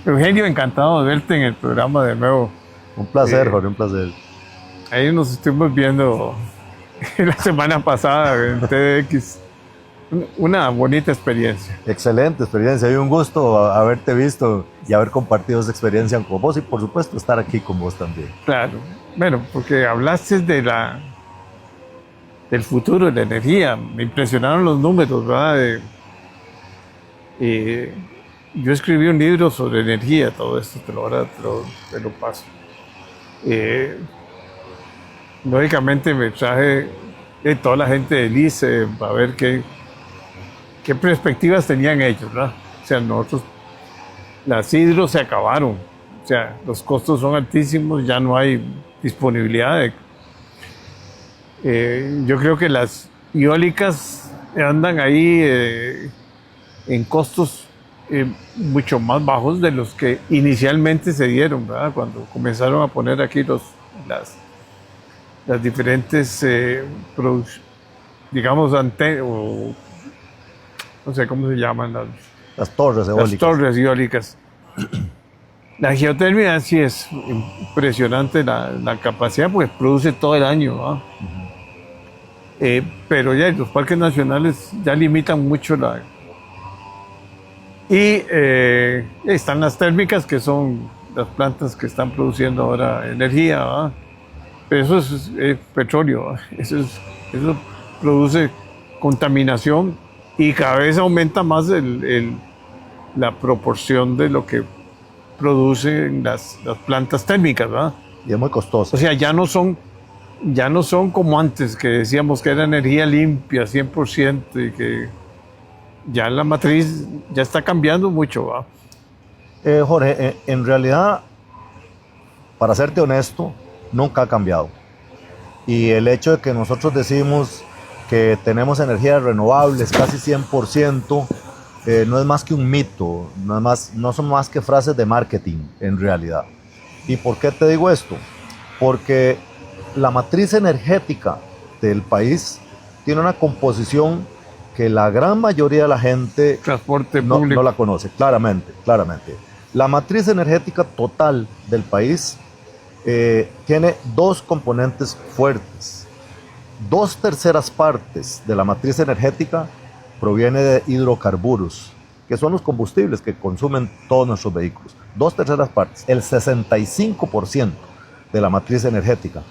Eugenio, encantado de verte en el programa de nuevo. Un placer, Eh, Jorge, un placer. Ahí nos estuvimos viendo la semana pasada en TDX. Una bonita experiencia. Excelente experiencia y un gusto haberte visto y haber compartido esa experiencia con vos y por supuesto estar aquí con vos también. Claro. Bueno, porque hablaste del futuro de la energía. Me impresionaron los números, ¿verdad? Eh, yo escribí un libro sobre energía, todo esto, te lo paso. Eh, Lógicamente me traje de toda la gente del ICE a ver qué perspectivas tenían ellos, ¿verdad? O sea, nosotros, las hidros se acabaron, o sea, los costos son altísimos, ya no hay disponibilidad yo creo que las eólicas andan ahí en costos mucho más bajos de los que inicialmente se dieron, ¿verdad? Cuando comenzaron a poner aquí las diferentes, digamos, antenas, o no sé cómo se llaman, Las torres las eólicas. torres eólicas. La geotermia sí es impresionante la capacidad, pues produce todo el año, ¿no? Pero ya los parques nacionales ya limitan mucho Y están las térmicas, que son las plantas que están produciendo ahora energía, ¿verdad? Pero eso es petróleo, ¿verdad? Eso produce contaminación y cada vez aumenta más la proporción de lo que producen las plantas térmicas, ¿verdad? Y es muy costoso. O sea, ya no son como antes, que decíamos que era energía limpia, 100%, y que ya la matriz ya está cambiando mucho, ¿va? Jorge, en realidad, para serte honesto, nunca ha cambiado. Y el hecho de que nosotros decimos que tenemos energías renovables casi 100%, no es más que un mito, no son más que frases de marketing en realidad. ¿Y por qué te digo esto? Porque la matriz energética del país tiene una composición que la gran mayoría de la gente Transporte no público. la conoce, claramente, claramente. La matriz energética total del país tiene dos componentes fuertes. 2/3 partes de la matriz energética proviene de hidrocarburos, que son los combustibles que consumen todos nuestros vehículos. 2/3 partes, el 65% de la matriz energética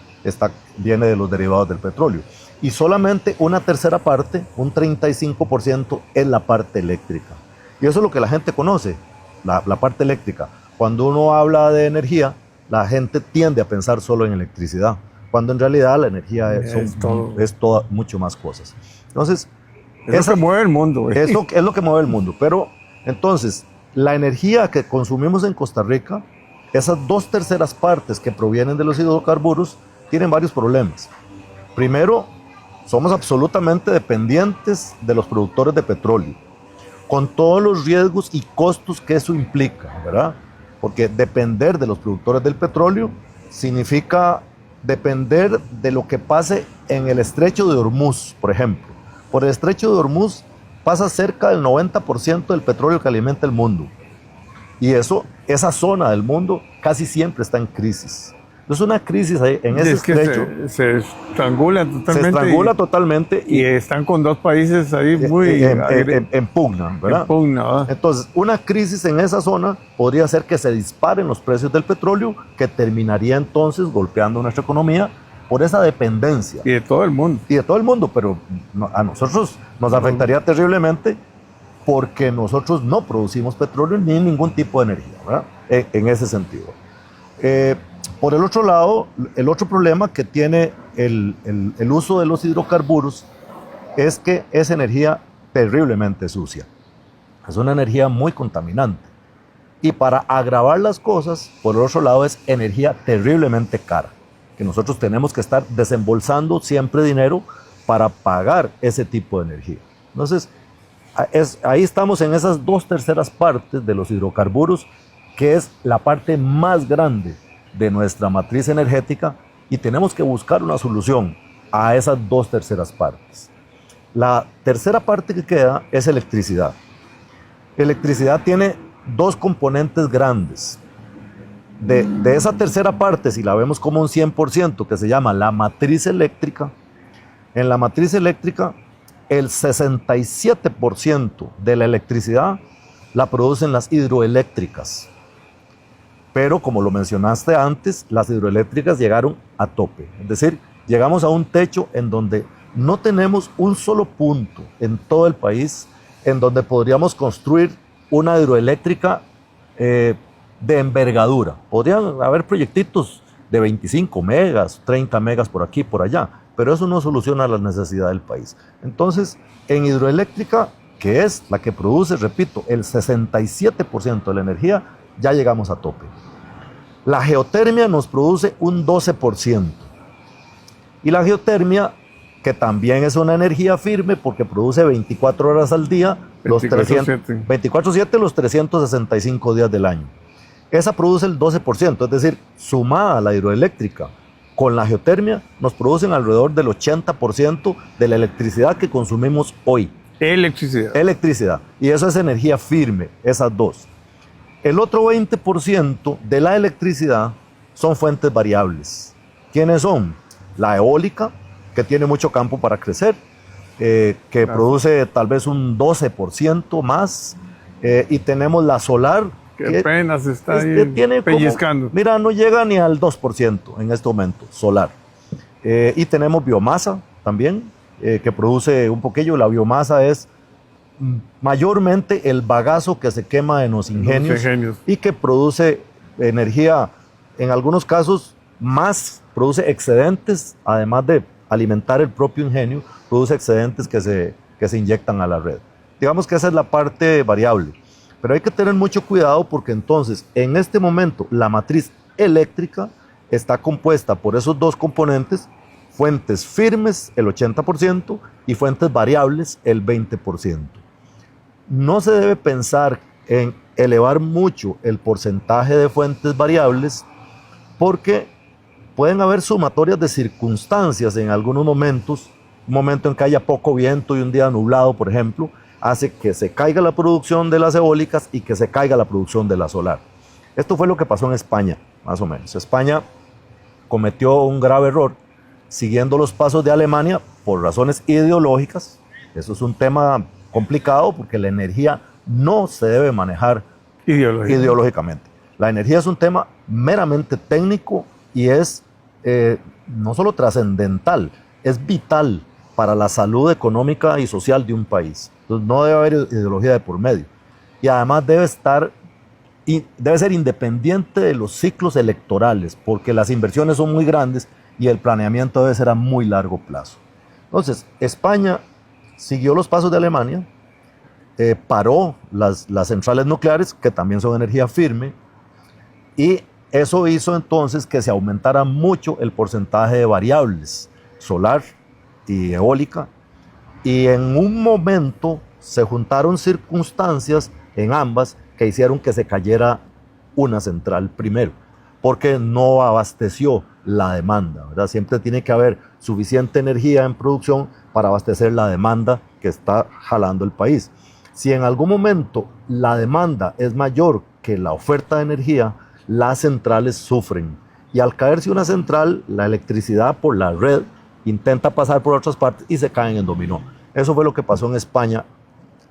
viene de los derivados del petróleo. Y solamente 1/3 parte, un 35%, es la parte eléctrica. Y eso es lo que la gente conoce, la parte eléctrica. Cuando uno habla de energía, la gente tiende a pensar solo en electricidad, cuando en realidad la energía es toda mucho más cosas. Entonces, Es lo que mueve el mundo. eso es lo que mueve el mundo. Pero entonces, la energía que consumimos en Costa Rica, esas 2/3 partes que provienen de los hidrocarburos, tienen varios problemas. Primero, somos absolutamente dependientes de los productores de petróleo, con todos los riesgos y costos que eso implica, ¿verdad? Porque depender de los productores del petróleo significa depender de lo que pase en el estrecho de Hormuz, por ejemplo. Por el estrecho de Hormuz pasa cerca del 90% del petróleo que alimenta el mundo. Y esa zona del mundo casi siempre está en crisis. Entonces una crisis ahí, en ese estrecho se estrangula totalmente. Se estrangula totalmente y están con dos países ahí muy en pugna, ¿verdad? En pugna, ¿verdad? Entonces, una crisis en esa zona podría hacer que se disparen los precios del petróleo, que terminaría entonces golpeando nuestra economía por esa dependencia. Y de todo el mundo. Y de todo el mundo, pero a nosotros nos afectaría terriblemente porque nosotros no producimos petróleo ni ningún tipo de energía, ¿verdad? En ese sentido. Por el otro lado, el otro problema que tiene el uso de los hidrocarburos es que es energía terriblemente sucia. Es una energía muy contaminante. Y para agravar las cosas, por el otro lado, es energía terriblemente cara, que nosotros tenemos que estar desembolsando siempre dinero para pagar ese tipo de energía. Entonces, ahí estamos en esas 2/3 partes de los hidrocarburos, que es la parte más grande de nuestra matriz energética, y tenemos que buscar una solución a esas 2/3 partes. La tercera parte que queda es electricidad. Electricidad tiene dos componentes grandes. De esa tercera parte, si la vemos como un 100%, que se llama la matriz eléctrica, en la matriz eléctrica el 67% de la electricidad la producen las hidroeléctricas. Pero como lo mencionaste antes, las hidroeléctricas llegaron a tope. Es decir, llegamos a un techo en donde no tenemos un solo punto en todo el país en donde podríamos construir una hidroeléctrica de envergadura. Podrían haber proyectitos de 25 megas, 30 megas por aquí, por allá, pero eso no soluciona las necesidades del país. Entonces, en hidroeléctrica, que es la que produce, repito, el 67% de la energía, ya llegamos a tope. La geotermia nos produce un 12%. Y la geotermia, que también es una energía firme porque produce 24 horas al día, 24/7 los 365 días del año. Esa produce el 12%, es decir, sumada a la hidroeléctrica con la geotermia, nos producen alrededor del 80% de la electricidad que consumimos hoy. Electricidad. Electricidad. Y eso es energía firme, esas dos. El otro 20% de la electricidad son fuentes variables. ¿Quiénes son? La eólica, que tiene mucho campo para crecer, que claro, produce tal vez un 12% más, y tenemos la solar, que apenas está ahí pellizcando. Mira, no llega ni al 2% en este momento, solar. Y tenemos biomasa también, que produce un poquillo. La biomasa es mayormente el bagazo que se quema en los ingenios y que produce energía, en algunos casos más, produce excedentes, además de alimentar el propio ingenio, produce excedentes que se inyectan a la red. Digamos que esa es la parte variable. Pero hay que tener mucho cuidado porque entonces, en este momento, la matriz eléctrica está compuesta por esos dos componentes, fuentes firmes, el 80%, y fuentes variables, el 20%. No se debe pensar en elevar mucho el porcentaje de fuentes variables porque pueden haber sumatorias de circunstancias en algunos momentos, un momento en que haya poco viento y un día nublado, por ejemplo, hace que se caiga la producción de las eólicas y que se caiga la producción de la solar. Esto fue lo que pasó en España, más o menos. España cometió un grave error siguiendo los pasos de Alemania por razones ideológicas. Eso es un tema complicado porque la energía no se debe manejar ideológicamente. La energía es un tema meramente técnico y es no solo trascendental, es vital para la salud económica y social de un país. Entonces no debe haber ideología de por medio. Y además debe ser independiente de los ciclos electorales, porque las inversiones son muy grandes y el planeamiento debe ser a muy largo plazo. Entonces, España siguió los pasos de Alemania, paró las centrales nucleares, que también son energía firme, y eso hizo entonces que se aumentara mucho el porcentaje de variables, solar y eólica, y en un momento se juntaron circunstancias en ambas que hicieron que se cayera una central primero, porque no abasteció la demanda, ¿verdad? Siempre tiene que haber suficiente energía en producción para abastecer la demanda que está jalando el país. Si en algún momento la demanda es mayor que la oferta de energía, las centrales sufren. Y al caerse una central, la electricidad por la red intenta pasar por otras partes y se caen en dominó. Eso fue lo que pasó en España.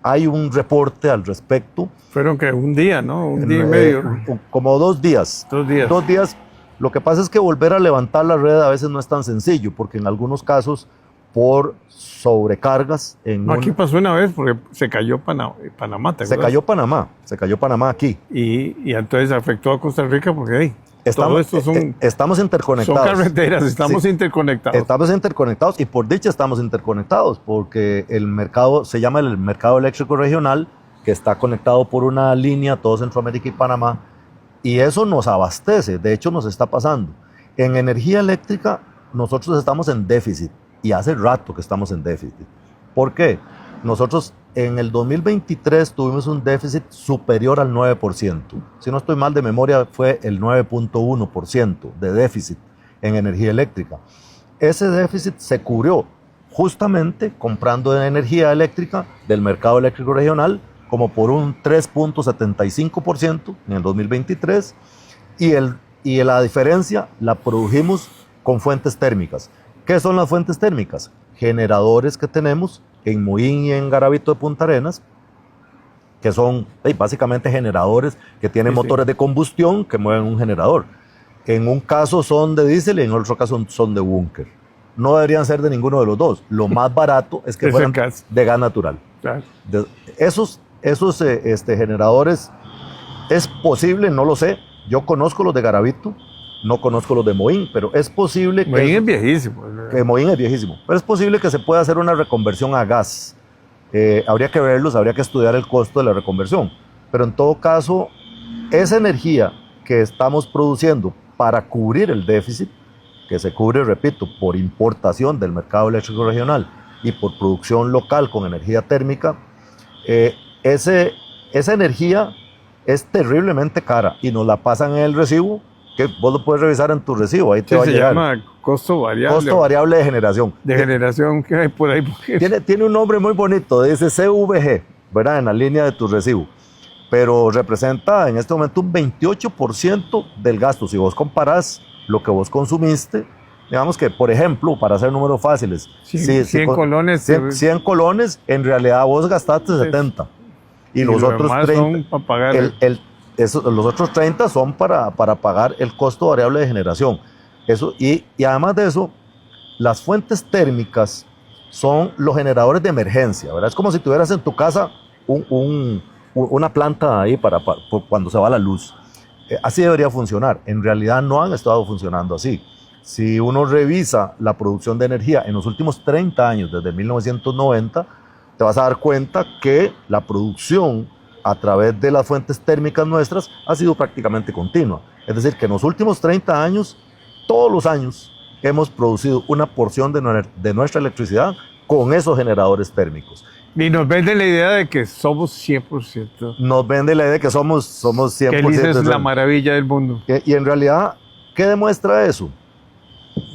Hay un reporte al respecto. Fueron que un día, ¿no? Un día y medio. Como 2 días. 2 días. 2 días. Lo que pasa es que volver a levantar la red a veces no es tan sencillo, porque en algunos casos, por sobrecargas... Aquí pasó una vez porque se cayó Panamá, ¿te acuerdas? Se cayó Panamá aquí. Y entonces afectó a Costa Rica porque estamos interconectados. Son carreteras, estamos interconectados. Estamos interconectados y por dicha estamos interconectados porque el mercado se llama el mercado eléctrico regional, que está conectado por una línea todo Centroamérica y Panamá, y eso nos abastece. De hecho nos está pasando. En energía eléctrica nosotros estamos en déficit y hace rato que estamos en déficit. ¿Por qué? Nosotros en el 2023 tuvimos un déficit superior al 9%. Si no estoy mal de memoria, fue el 9.1% de déficit en energía eléctrica. Ese déficit se cubrió justamente comprando energía eléctrica del mercado eléctrico regional como por un 3.75% en el 2023 y la diferencia la produjimos con fuentes térmicas. ¿Qué son las fuentes térmicas? Generadores que tenemos en Moín y en Garavito de Punta Arenas, que son básicamente generadores que tienen motores de combustión que mueven un generador. En un caso son de diésel y en otro caso son de búnker. No deberían ser de ninguno de los dos. Lo más barato es que fueran de gas natural. Claro. Esos generadores, es posible, no lo sé. Yo conozco los de Garavito, no conozco los de Moín, pero es posible que... Moín es viejísimo. Moín es viejísimo, pero es posible que se pueda hacer una reconversión a gas. Habría que verlos, habría que estudiar el costo de la reconversión. Pero en todo caso, esa energía que estamos produciendo para cubrir el déficit, que se cubre, repito, por importación del mercado eléctrico regional y por producción local con energía térmica, esa energía es terriblemente cara y nos la pasan en el recibo, que vos lo puedes revisar en tu recibo, ahí te va a llegar. Se llama costo variable. Costo variable de generación. De generación, ¿qué hay por ahí? Tiene un nombre muy bonito, dice CVG, ¿verdad? En la línea de tu recibo. Pero representa en este momento un 28% del gasto. Si vos comparás lo que vos consumiste, digamos que, por ejemplo, para hacer números fáciles, 100 colones. 100 colones, en realidad vos gastaste 70. Y los otros 30, son para pagar los otros 30 son para pagar el costo variable de generación. Y además de eso, las fuentes térmicas son los generadores de emergencia, ¿verdad? Es como si tuvieras en tu casa una planta ahí para cuando se va la luz. Así debería funcionar. En realidad no han estado funcionando así. Si uno revisa la producción de energía en los últimos 30 años, desde 1990, te vas a dar cuenta que la producción a través de las fuentes térmicas nuestras ha sido prácticamente continua. Es decir, que en los últimos 30 años, todos los años, hemos producido una porción de nuestra electricidad con esos generadores térmicos. Y nos vende la idea de que somos 100%. Nos vende la idea de que somos 100%. Que el ICE es la maravilla del mundo. Y en realidad, ¿qué demuestra eso?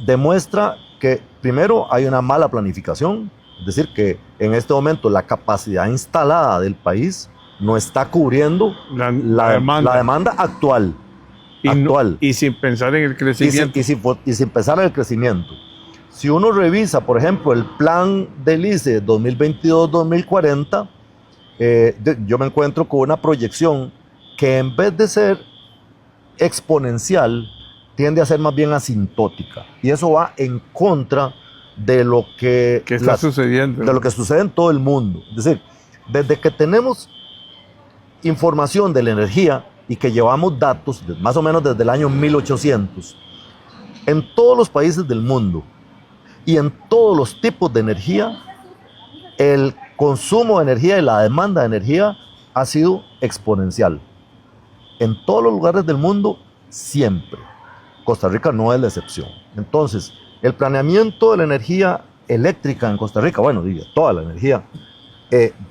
Demuestra que primero hay una mala planificación, es decir, que en este momento la capacidad instalada del país no está cubriendo la demanda actual. Y sin pensar en el crecimiento. Y sin pensar en el crecimiento. Si uno revisa, por ejemplo, el plan del ICE 2022-2040, yo me encuentro con una proyección que en vez de ser exponencial, tiende a ser más bien asintótica. Y eso va en contra de lo que está sucediendo. De lo que sucede en todo el mundo. Es decir, desde que tenemos información de la energía y que llevamos datos, más o menos desde el año 1800, en todos los países del mundo y en todos los tipos de energía, el consumo de energía y la demanda de energía ha sido exponencial. En todos los lugares del mundo, siempre. Costa Rica no es la excepción. Entonces, el planeamiento de la energía eléctrica en Costa Rica, bueno, toda la energía,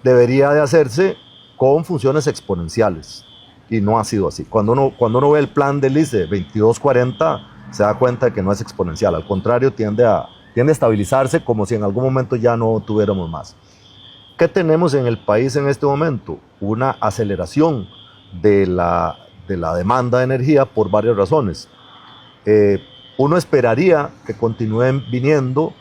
debería de hacerse con funciones exponenciales. Y no ha sido así. Cuando uno ve el plan del ICE 2240, se da cuenta de que no es exponencial. Al contrario, tiende a estabilizarse como si en algún momento ya no tuviéramos más. ¿Qué tenemos en el país en este momento? Una aceleración de la demanda de energía por varias razones. Uno esperaría que continúen viniendo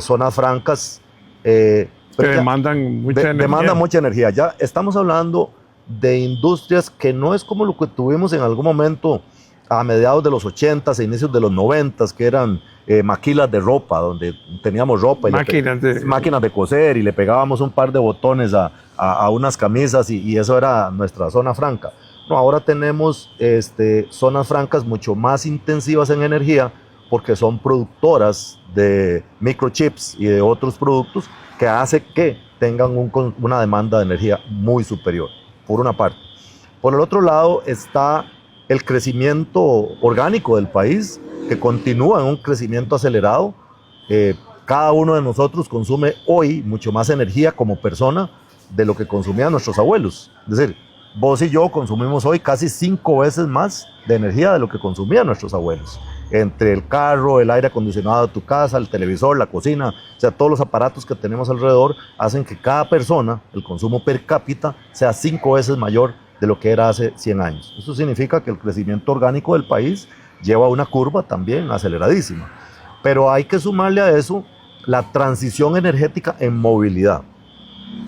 zonas francas que demandan mucha energía. Demandan mucha energía. Ya estamos hablando de industrias que no es como lo que tuvimos en algún momento a mediados de los 80s e inicios de los 90s, que eran maquilas de ropa, donde teníamos ropa y máquinas de coser y le pegábamos un par de botones a unas camisas y eso era nuestra zona franca. No, ahora tenemos zonas francas mucho más intensivas en energía porque son productoras de microchips y de otros productos que hace que tengan una demanda de energía muy superior, por una parte. Por el otro lado está el crecimiento orgánico del país, que continúa en un crecimiento acelerado. Cada uno de nosotros consume hoy mucho más energía como persona de lo que consumían nuestros abuelos. Es decir, vos y yo consumimos hoy casi 5 veces más de energía de lo que consumían nuestros abuelos. entre el carro, el aire acondicionado de tu casa, el televisor, la cocina, o sea, todos los aparatos que tenemos alrededor hacen que cada persona, el consumo per cápita, sea 5 veces mayor de lo que era hace 100 años. Eso significa que el crecimiento orgánico del país lleva una curva también aceleradísima. Pero hay que sumarle a eso la transición energética en movilidad.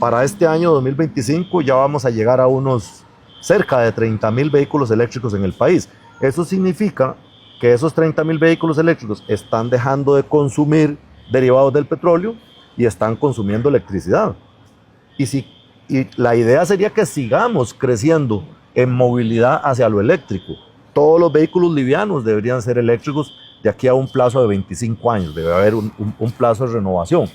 Para este año 2025 ya vamos a llegar a unos cerca de 30.000 vehículos eléctricos en el país. Eso significa que esos 30.000 vehículos eléctricos están dejando de consumir derivados del petróleo y están consumiendo electricidad. Y la idea sería que sigamos creciendo en movilidad hacia lo eléctrico. Todos los vehículos livianos deberían ser eléctricos de aquí a un plazo de 25 años. Debe haber un plazo de renovación.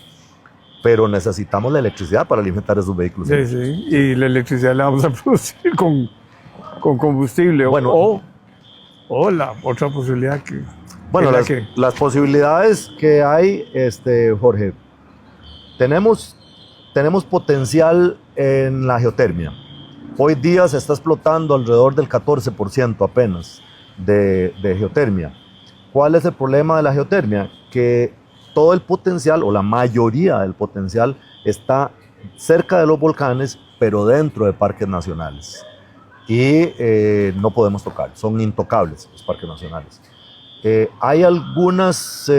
Pero necesitamos la electricidad para alimentar esos vehículos. Sí, sí. Y la electricidad la vamos a producir con combustible. Bueno, o la otra posibilidad que... Bueno, las posibilidades que hay, Jorge, tenemos potencial en la geotermia. Hoy día se está explotando alrededor del 14% apenas de geotermia. ¿Cuál es el problema de la geotermia? Que todo el potencial, o la mayoría del potencial, está cerca de los volcanes, pero dentro de parques nacionales. Y no podemos tocar, son intocables los parques nacionales. Hay algunas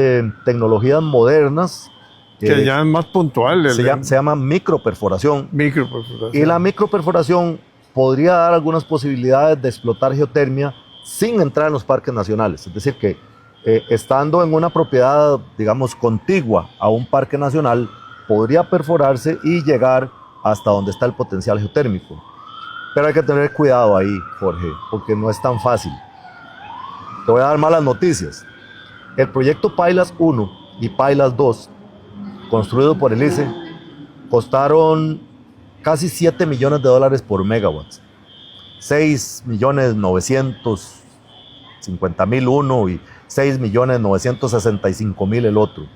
tecnologías modernas que ya es más puntual. Se llama microperforación. Microperforación. Y la microperforación podría dar algunas posibilidades de explotar geotermia sin entrar en los parques nacionales. Es decir, que estando en una propiedad, digamos, contigua a un parque nacional, podría perforarse y llegar hasta donde está el potencial geotérmico. Pero hay que tener cuidado ahí, Jorge, porque no es tan fácil. Te voy a dar malas noticias. El proyecto Pailas 1 y Pailas 2, construido por el ICE, costaron casi $7 millones por megawatt. 6.950.000 uno y 6.965.000 el otro.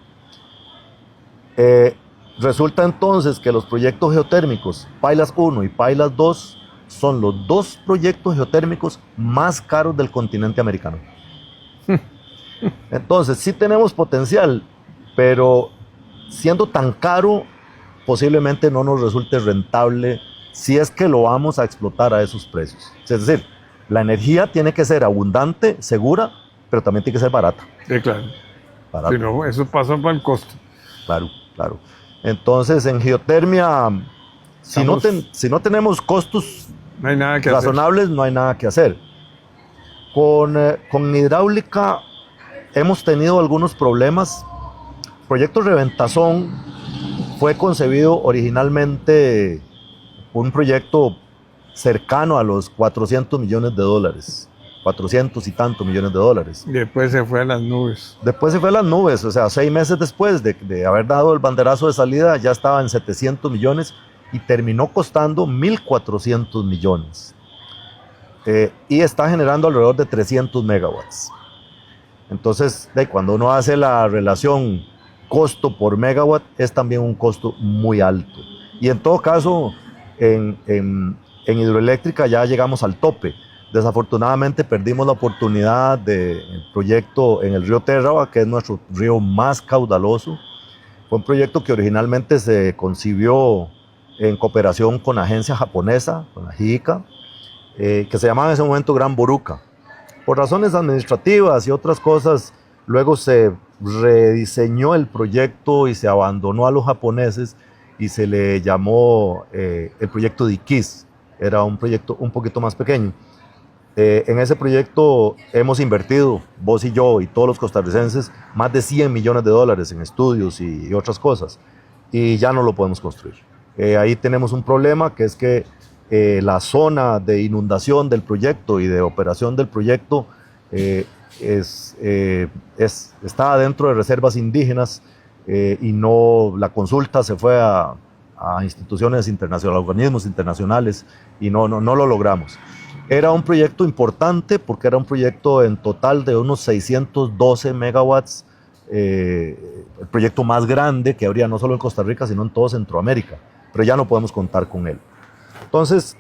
Resulta entonces que los proyectos geotérmicos Pailas 1 y Pailas 2 son los 2 proyectos geotérmicos más caros del continente americano. Entonces sí tenemos potencial, pero siendo tan caro posiblemente no nos resulte rentable si es que lo vamos a explotar a esos precios. Es decir, la energía tiene que ser abundante, segura, pero también tiene que ser barata. Sí, claro. Barata. Si no, eso pasa para el costo. Claro, claro. Entonces, en geotermia, si no tenemos costos no hay nada que razonables, hacer. No hay nada que hacer. Con hidráulica hemos tenido algunos problemas. El proyecto Reventazón fue concebido originalmente un proyecto cercano a los $400 millones. 400 y tantos millones de dólares. Y después se fue a las nubes. Después se fue a las nubes, o sea, 6 meses después de haber dado el banderazo de salida, ya estaba en 700 millones y terminó costando 1.400 millones. Y está generando alrededor de 300 megawatts. Entonces, cuando uno hace la relación costo por megawatt, es también un costo muy alto. Y en todo caso, en hidroeléctrica ya llegamos al tope. Desafortunadamente perdimos la oportunidad del proyecto en el río Terraba, que es nuestro río más caudaloso. Fue un proyecto que originalmente se concibió en cooperación con la agencia japonesa, con la JICA, que se llamaba en ese momento Gran Boruca. Por razones administrativas y otras cosas, luego se rediseñó el proyecto y se abandonó a los japoneses y se le llamó el proyecto de Iquiz. Era un proyecto un poquito más pequeño. En ese proyecto hemos invertido, vos y yo y todos los costarricenses, más de $100 millones en estudios y otras cosas, y ya no lo podemos construir. Ahí tenemos un problema, que es que la zona de inundación del proyecto y de operación del proyecto está dentro de reservas indígenas, y no, la consulta se fue a instituciones internacionales, a organismos internacionales, y no lo logramos. Era un proyecto importante porque era un proyecto en total de unos 612 megawatts, el proyecto más grande que habría no solo en Costa Rica, sino en todo Centroamérica, pero ya no podemos contar con él. Entonces,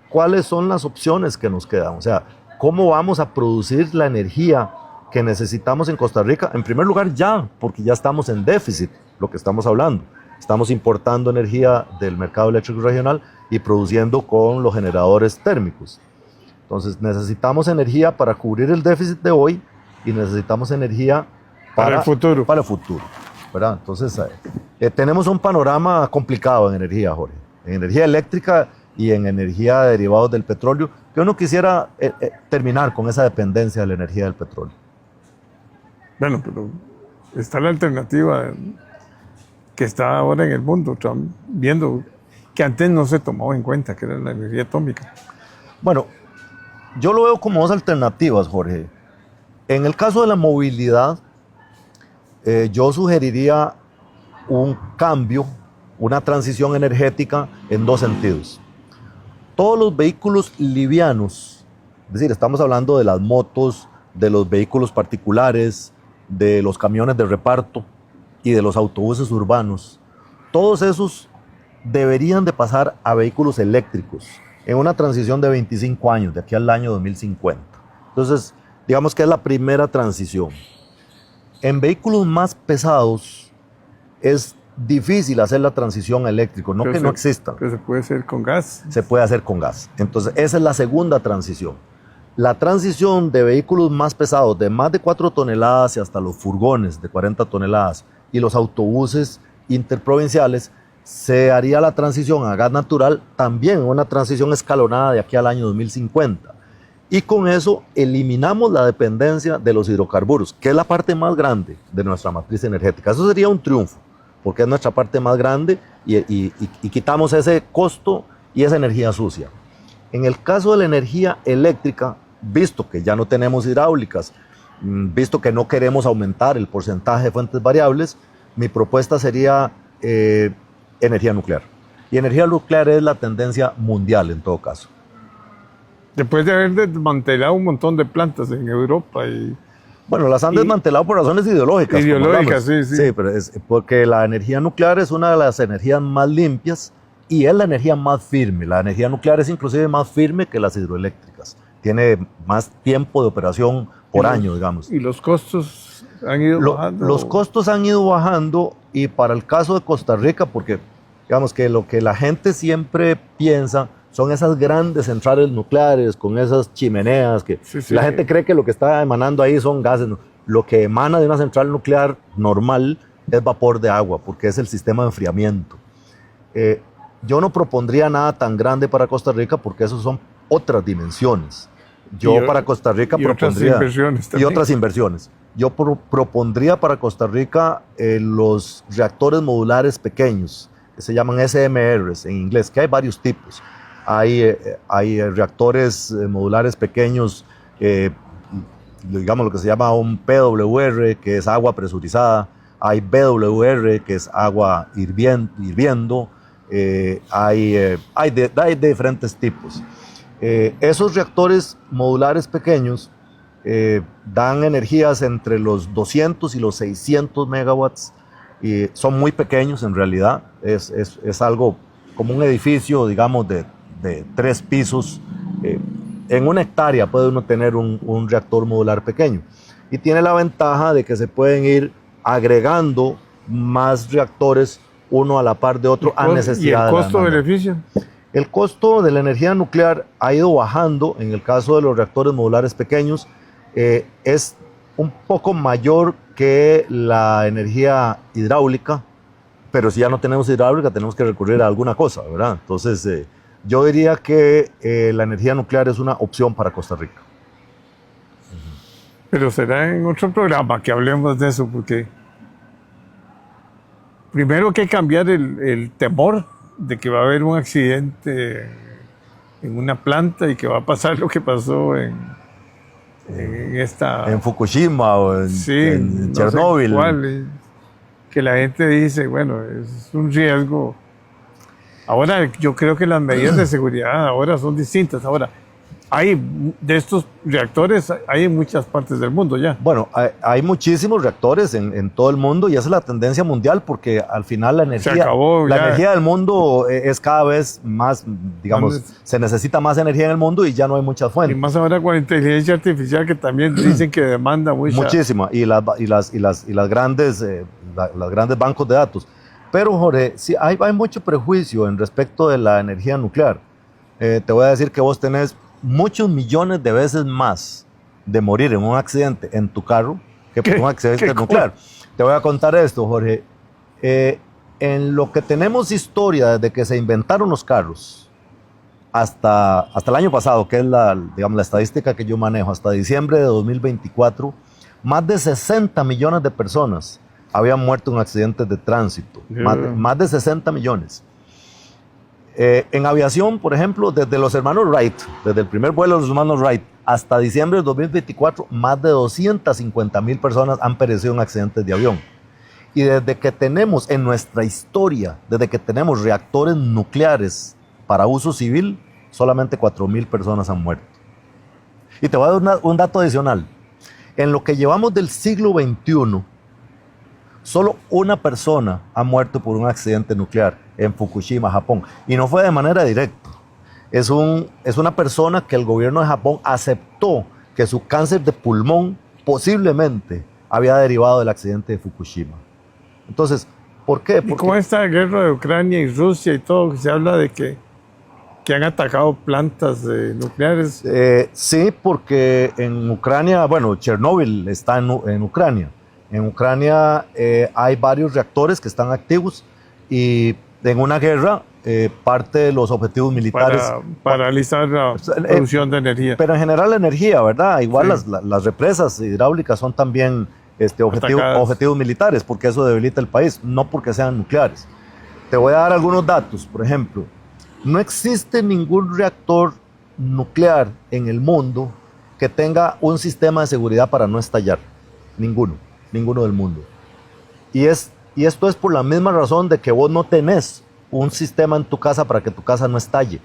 ¿cuáles son las opciones que nos quedan? O sea, ¿cómo vamos a producir la energía que necesitamos en Costa Rica, en primer lugar ya, porque ya estamos en déficit, lo que estamos hablando. Estamos importando energía del mercado eléctrico regional y produciendo con los generadores térmicos. Entonces necesitamos energía para cubrir el déficit de hoy y necesitamos energía para el futuro. Para el futuro, ¿verdad? Entonces tenemos un panorama complicado en energía, Jorge. En energía eléctrica y en energía derivados del petróleo, que uno quisiera terminar con esa dependencia de la energía del petróleo. Bueno, pero está la alternativa que está ahora en el mundo, viendo que antes no se tomaba en cuenta, que era la energía atómica. Bueno, yo lo veo como dos alternativas, Jorge. En el caso de la movilidad, yo sugeriría un cambio, una transición energética en dos sentidos. Todos los vehículos livianos, es decir, estamos hablando de las motos, de los vehículos particulares, de los camiones de reparto y de los autobuses urbanos, todos esos deberían de pasar a vehículos eléctricos en una transición de 25 años, de aquí al año 2050. Entonces, digamos que es la primera transición. En vehículos más pesados es difícil hacer la transición eléctrica, no que no exista. Pero se puede hacer con gas. Se puede hacer con gas. Entonces, esa es la segunda transición. La transición de vehículos más pesados, de más de 4 toneladas y hasta los furgones de 40 toneladas y los autobuses interprovinciales, se haría la transición a gas natural también, una transición escalonada de aquí al año 2050. Y con eso eliminamos la dependencia de los hidrocarburos, que es la parte más grande de nuestra matriz energética. Eso sería un triunfo, porque es nuestra parte más grande y quitamos ese costo y esa energía sucia. En el caso de la energía eléctrica, visto que ya no tenemos hidráulicas, visto que no queremos aumentar el porcentaje de fuentes variables, mi propuesta sería energía nuclear. Y energía nuclear es la tendencia mundial en todo caso. Después de haber desmantelado un montón de plantas en Europa bueno, las han desmantelado por razones ideológicas. Ideológicas, sí. Sí, pero es porque la energía nuclear es una de las energías más limpias y es la energía más firme. La energía nuclear es inclusive más firme que las hidroeléctricas. Tiene más tiempo de operación por año, digamos. ¿Y los costos han ido bajando? Los costos han ido bajando y para el caso de Costa Rica, porque digamos que lo que la gente siempre piensa son esas grandes centrales nucleares con esas chimeneas que la gente cree que lo que está emanando ahí son gases. Lo que emana de una central nuclear normal es vapor de agua, porque es el sistema de enfriamiento. Yo no propondría nada tan grande para Costa Rica porque esos son otras dimensiones. Para Costa Rica propondría... otras inversiones. Yo propondría para Costa Rica los reactores modulares pequeños, que se llaman SMRs en inglés, que hay varios tipos. Hay reactores modulares pequeños, digamos lo que se llama un PWR, que es agua presurizada. Hay BWR, que es agua hirviendo. Hay diferentes tipos. Esos reactores modulares pequeños dan energías entre los 200 y los 600 megawatts. Y son muy pequeños en realidad. Es algo como un edificio, digamos, de 3 pisos. En 1 hectárea puede uno tener un reactor modular pequeño. Y tiene la ventaja de que se pueden ir agregando más reactores uno a la par de otro a necesidad. ¿Y el costo-beneficio? El costo de la energía nuclear ha ido bajando. En el caso de los reactores modulares pequeños, es un poco mayor que la energía hidráulica, pero si ya no tenemos hidráulica, tenemos que recurrir a alguna cosa, ¿verdad? Entonces, yo diría que la energía nuclear es una opción para Costa Rica. Pero será en otro programa que hablemos de eso, porque primero hay que cambiar el temor de que va a haber un accidente en una planta y que va a pasar lo que pasó en Fukushima o en Chernóbil. No sé que la gente dice, bueno, es un riesgo. Ahora yo creo que las medidas de seguridad ahora son distintas. Ahora, hay de estos reactores, hay en muchas partes del mundo ya. Bueno, hay muchísimos reactores en todo el mundo y esa es la tendencia mundial porque al final la energía del mundo es cada vez más, digamos, se necesita más energía en el mundo y ya no hay muchas fuentes. Y más ahora con la inteligencia artificial que también dicen que demanda muchísima y las grandes bancos de datos. Pero Jorge, sí, hay mucho prejuicio en respecto de la energía nuclear. Te voy a decir que vos tenés muchos millones de veces más de morir en un accidente en tu carro que por un accidente nuclear. Te voy a contar esto, Jorge. En lo que tenemos historia desde que se inventaron los carros hasta el año pasado, que es la estadística que yo manejo, hasta diciembre de 2024, más de 60 millones de personas habían muerto en accidentes de tránsito. Más de 60 millones. En aviación, por ejemplo, desde los hermanos Wright, desde el primer vuelo de los hermanos Wright hasta diciembre de 2024, más de 250,000 personas han perecido en accidentes de avión. Y desde que tenemos en nuestra historia, desde que tenemos reactores nucleares para uso civil, solamente 4,000 personas han muerto. Y te voy a dar un dato adicional. En lo que llevamos del siglo XXI, solo una persona ha muerto por un accidente nuclear en Fukushima, Japón. Y no fue de manera directa. Es una persona que el gobierno de Japón aceptó que su cáncer de pulmón posiblemente había derivado del accidente de Fukushima. Entonces, ¿por qué? ¿Y cómo esta guerra de Ucrania y Rusia y todo? Se habla de que han atacado plantas nucleares. Sí, porque en Ucrania, bueno, Chernóbil está en Ucrania. En Ucrania hay varios reactores que están activos y en una guerra parte de los objetivos militares... Para paralizar la producción de energía. Pero en general la energía, ¿verdad? Igual sí. las represas hidráulicas son también objetivos militares porque eso debilita el país, no porque sean nucleares. Te voy a dar algunos datos. Por ejemplo, no existe ningún reactor nuclear en el mundo que tenga un sistema de seguridad para no estallar. Ninguno del mundo. Y esto es por la misma razón de que vos no tenés un sistema en tu casa para que tu casa no estalle.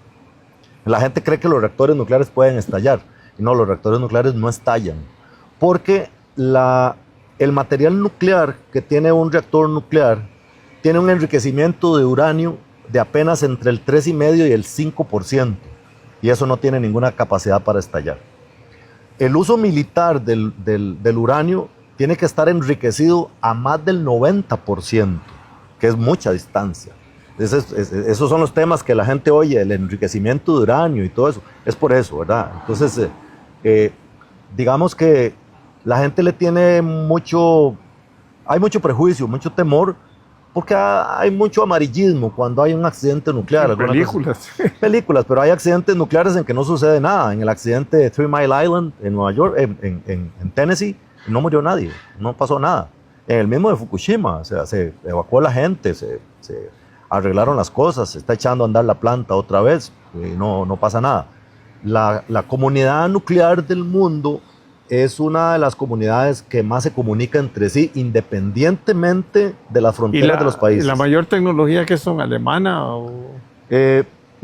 La gente cree que los reactores nucleares pueden estallar. Y no, los reactores nucleares no estallan. Porque el material nuclear que tiene un reactor nuclear tiene un enriquecimiento de uranio de apenas entre el 3,5% y el 5%. Y eso no tiene ninguna capacidad para estallar. El uso militar del uranio tiene que estar enriquecido a más del 90%, que es mucha distancia. Esos son los temas que la gente oye, el enriquecimiento de uranio y todo eso. Es por eso, ¿verdad? Entonces, digamos que la gente le tiene hay mucho prejuicio, mucho temor, porque hay mucho amarillismo cuando hay un accidente nuclear. Películas, pero hay accidentes nucleares en que no sucede nada. En el accidente de Three Mile Island en Nueva York, en Tennessee, no murió nadie, no pasó nada. En el mismo de Fukushima, o sea, se evacuó la gente, se arreglaron las cosas, se está echando a andar la planta otra vez y no pasa nada. La comunidad nuclear del mundo es una de las comunidades que más se comunica entre sí, independientemente de las fronteras de los países. ¿Y la mayor tecnología que son alemana o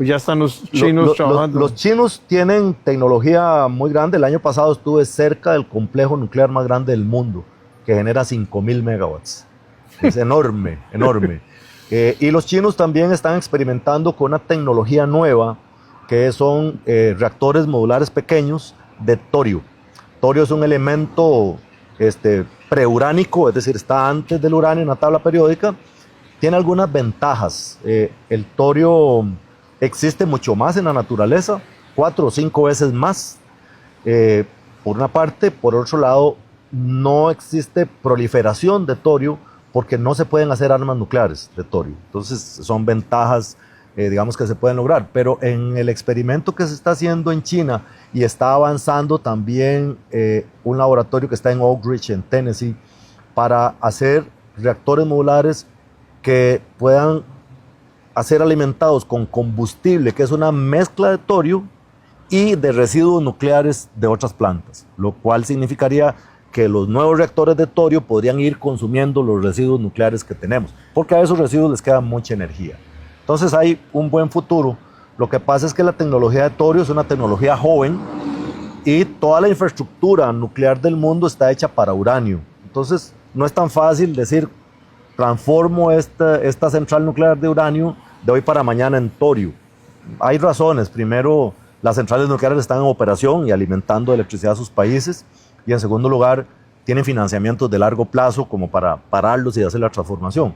ya están los chinos trabajando? Los chinos tienen tecnología muy grande. El año pasado estuve cerca del complejo nuclear más grande del mundo, que genera 5,000 megawatts. Es enorme, enorme. Y los chinos también están experimentando con una tecnología nueva, que son reactores modulares pequeños de torio. Torio es un elemento preuránico, es decir, está antes del uranio en la tabla periódica. Tiene algunas ventajas. El torio existe mucho más en la naturaleza, 4 o 5 veces más, por una parte. Por otro lado, no existe proliferación de torio porque no se pueden hacer armas nucleares de torio. Entonces son ventajas, digamos, que se pueden lograr. Pero en el experimento que se está haciendo en China y está avanzando también un laboratorio que está en Oak Ridge, en Tennessee, para hacer reactores modulares que puedan ser alimentados con combustible, que es una mezcla de torio y de residuos nucleares de otras plantas, lo cual significaría que los nuevos reactores de torio podrían ir consumiendo los residuos nucleares que tenemos, porque a esos residuos les queda mucha energía. Entonces hay un buen futuro Lo que pasa es que la tecnología de torio es una tecnología joven y toda la infraestructura nuclear del mundo está hecha para uranio. Entonces, no es tan fácil decir, transformo esta central nuclear de uranio de hoy para mañana en torio. Hay razones. Primero, las centrales nucleares están en operación y alimentando electricidad a sus países. Y en segundo lugar, tienen financiamientos de largo plazo como para pararlos y hacer la transformación.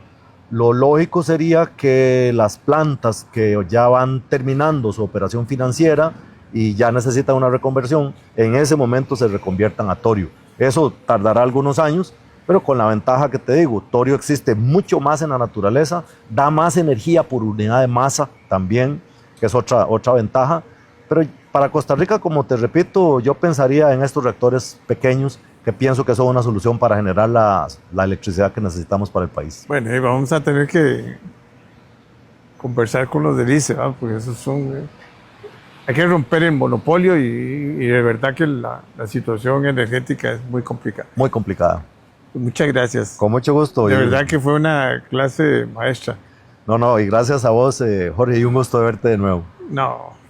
Lo lógico sería que las plantas que ya van terminando su operación financiera y ya necesitan una reconversión, en ese momento se reconviertan a torio. Eso tardará algunos años, pero con la ventaja que te digo, torio existe mucho más en la naturaleza, da más energía por unidad de masa también, que es otra ventaja. Pero para Costa Rica, como te repito, yo pensaría en estos reactores pequeños que pienso que son una solución para generar la electricidad que necesitamos para el país. Bueno, y vamos a tener que conversar con los del ICE, ¿verdad? Porque esos son... hay que romper el monopolio y de verdad que la situación energética es muy complicada. Muy complicada. Muchas gracias. Con mucho gusto. De verdad que fue una clase maestra. No, y gracias a vos, Jorge, y un gusto verte de nuevo. No.